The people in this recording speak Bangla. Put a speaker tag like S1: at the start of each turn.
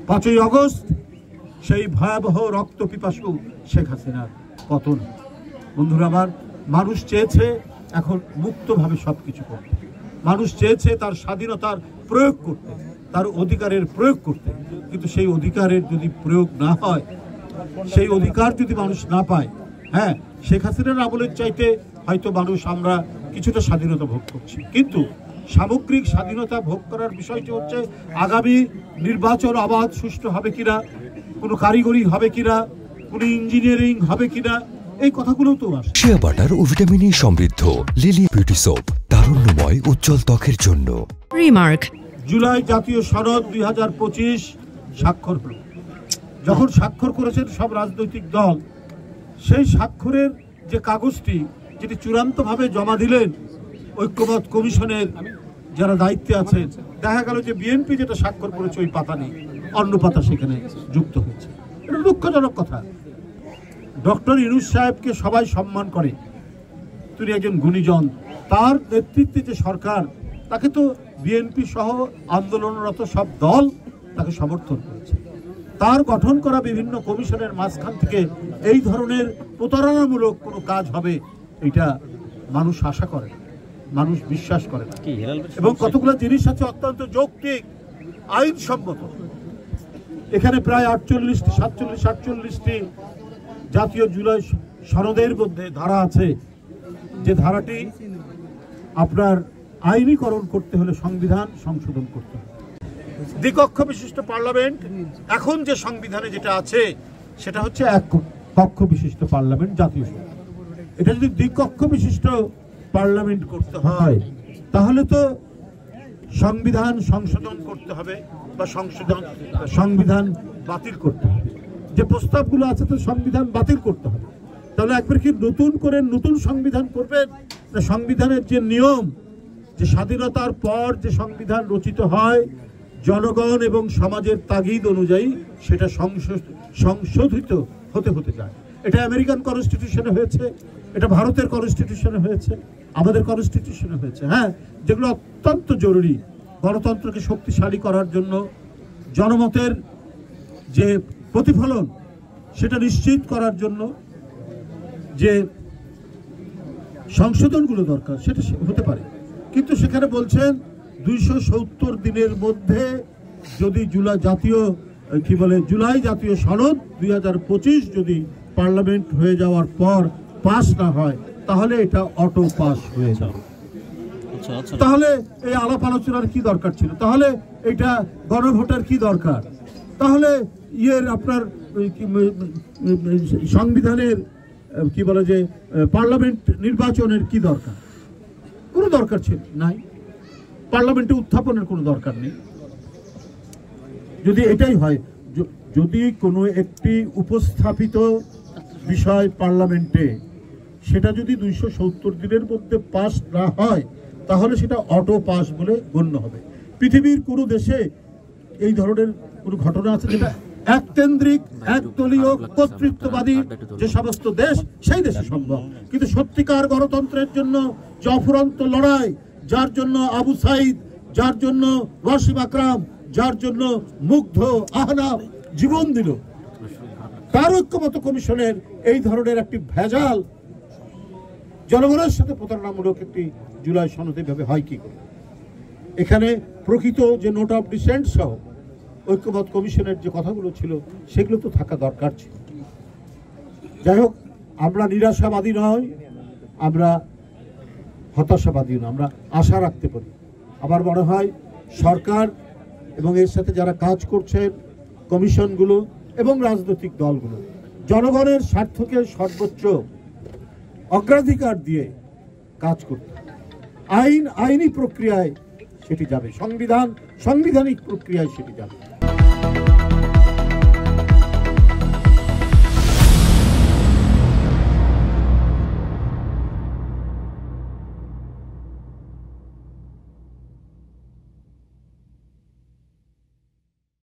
S1: 5ই আগস্ট সেই ভয়াবহ রক্ত পিপাসু শেখ হাসিনার পতন। বন্ধুরা আমার, মানুষ চেয়েছে এখন মুক্তভাবে সবকিছু করতে, মানুষ চেয়েছে তার স্বাধীনতার প্রয়োগ করতে, তার অধিকারের প্রয়োগ করতে, কিন্তু সেই অধিকারের যদি প্রয়োগ না হয়, সেই অধিকার যদি মানুষ না পায়, হ্যাঁ, শেখ হাসিনার আমলের চাইতে হয়তো মানুষ আমরা কিছুটা স্বাধীনতা ভোগ করছি, কিন্তু সামগ্রিক স্বাধীনতা ভোগ করার বিষয়টি হচ্ছে আগামী নির্বাচন অবাধ সুষ্ঠু হবে কিনা, কোনো কারিগরি হবে কিনা, কোনো ইঞ্জিনিয়ারিং হবে কিনা, এই কথাগুলো তো আসে।
S2: শিয়া বাটার ও ভিটামিন ই সমৃদ্ধ লিলি বিউটি সোপ, তারুণ্যময় উজ্জ্বল ত্বকের জন্য।
S3: রিমার্ক।
S1: জুলাই জাতীয় সনদ 2025 স্বাক্ষর হল। যখন স্বাক্ষর করেছেন সব রাজনৈতিক দল, সেই স্বাক্ষরের যে কাগজটি যেটি চূড়ান্তভাবে জমা দিলেন ঐক্যমত কমিশনের যারা দায়িত্বে আছেন, দেখা গেল যে বিএনপি যেটা স্বাক্ষর করেছে ওই পাতা নেই, অন্য পাতা সেখানে যুক্ত হয়েছে। এটা দুঃখজনক কথা। ডক্টর ইউনূস সাহেবকে সবাই সম্মান করে, তিনি একজন গুণীজন, তার নেতৃত্বে যে সরকার, তাকে তো বিএনপি সহ আন্দোলনরত সব দল তাকে সমর্থন করেছে। তার গঠন করা বিভিন্ন কমিশনের মাঝখান থেকে এই ধরনের প্রতারণামূলক কোনো কাজ হবে এটা মানুষ আশা করে, মানুষ বিশ্বাস করে না। এবং কতগুলো জিনিস আছে অত্যন্ত যৌক্তিক, আইনসম্মত। এখানে প্রায় 47-48টি জাতীয় জুলাই সনদের মধ্যে ধারা আছে, যে ধারাটি আপনার আইনীকরণ করতে হলে সংবিধান সংশোধন করতে হবে। দ্বিকক্ষ বিশিষ্ট পার্লামেন্ট, এখন যে সংবিধানে যেটা আছে সেটা হচ্ছে এক কক্ষ বিশিষ্ট পার্লামেন্ট, জাতীয় সংসদ। এটা যদি দ্বিকক্ষ বিশিষ্ট পার্লামেন্ট করতে হয়, তাহলে তো সংবিধান সংশোধন করতে হবে বা সংবিধান বাতিল করতে হবে। যে প্রস্তাবগুলো আছে তো সংবিধান বাতিল করতে হবে। তাহলে একবার কি নতুন করে নতুন সংবিধান করবেন, না সংবিধানের যে নিয়ম, যে স্বাধীনতার পর যে সংবিধান রচিত হয় জনগণ এবং সমাজের তাগিদ অনুযায়ী, সেটা সংশোধিত হতে হতে যায়। এটা আমেরিকান কনস্টিটিউশনে হয়েছে, এটা ভারতের কনস্টিটিউশনে হয়েছে, আমাদের কনস্টিটিউশনে হয়েছে, হ্যাঁ, যেগুলো অত্যন্ত জরুরি গণতন্ত্রকে শক্তিশালী করার জন্য, জনমতের যে প্রতিফলন সেটা নিশ্চিত করার জন্য যে সংশোধনগুলো দরকার সেটা হতে পারে। কিন্তু সেখানে বলছেন 270 দিনের মধ্যে যদি জুলাই জাতীয় সনদ 2025 যদি পার্লামেন্ট হয়ে যাওয়ার পর পাস না হয়, তাহলে এটা অটো পাস হয়ে যাবে। তাহলে এই আলাপ আলোচনার কি দরকার ছিল? তাহলে এটা গণভোটের কি দরকার? তাহলে আপনার সংবিধানের পার্লামেন্ট নির্বাচনের কি দরকার? কোনো দরকার ছিল নাই। পার্লামেন্টে উত্থাপনের কোনো দরকার নেই। যদি এটাই হয়, যদি কোনো একটি উপস্থাপিত বিষয় পার্লামেন্টে সেটা যদি 270 দিনের মধ্যে পাস না হয়, তাহলে সেটা অটো পাস বলে গণ্য হবে। পৃথিবীর কোনো দেশে এই ধরনের কোনো ঘটনা আছে যেটা এককেন্দ্রিক, একদলীয়, কর্তৃত্ববাদী যে সমস্ত দেশ, সেই দেশে সম্ভব। কিন্তু সত্যিকার গণতন্ত্রের জন্য যে অফুরন্ত লড়াই, যার জন্য আবু সাইদ, যার জন্য ওয়াসিম আকরাম, যার জন্য মুগ্ধ আহনাফ জীবন দিল, তার ঐক্যমত কমিশনের এই ধরনের একটি ভেজাল জনগণের সাথে প্রতারণামূলক একটি জুলাই সনদ এভাবে হয় কি করে? এখানে প্রকৃত যে নোট অফ ডিসেন্ট সহ ঐক্যমত কমিশনের যে কথাগুলো ছিল সেগুলো তো থাকা দরকার ছিল। যাই হোক, আমরা নিরাশাবাদী নয়, আমরা হতাশাবাদী নয়, আমরা আশা রাখতে পারি। আমার মনে হয় সরকার এবং এর সাথে যারা কাজ করছেন, কমিশনগুলো এবং রাজনৈতিক দলগুলো, জনগণের স্বার্থকে সর্বোচ্চ অগ্রাধিকার দিয়ে কাজ করতে, আইনি প্রক্রিয়ায় সেটি যাবে, সাংবিধানিক প্রক্রিয়ায় সেটি যাবে।